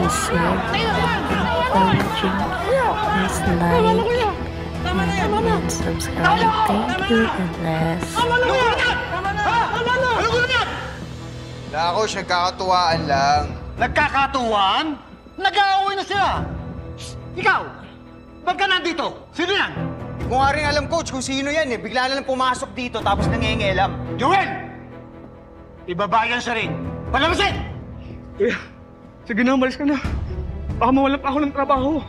share, encouraging, please like, and subscribe. Thank you, God bless. Na ako, nagkakatuwaan lang. Nagkakatuwaan? Nag-aaway na sila! Ikaw! Ba't ka nandito? Sino yan? Kung nga rin alam, Coach, kung sino yan eh. Bigla na lang pumasok dito tapos nangingialam. Joel! Ibabayan siya rin. Palabasin! Kuya, sige na, umalis ka na. Baka mawalan pa ako ng trabaho.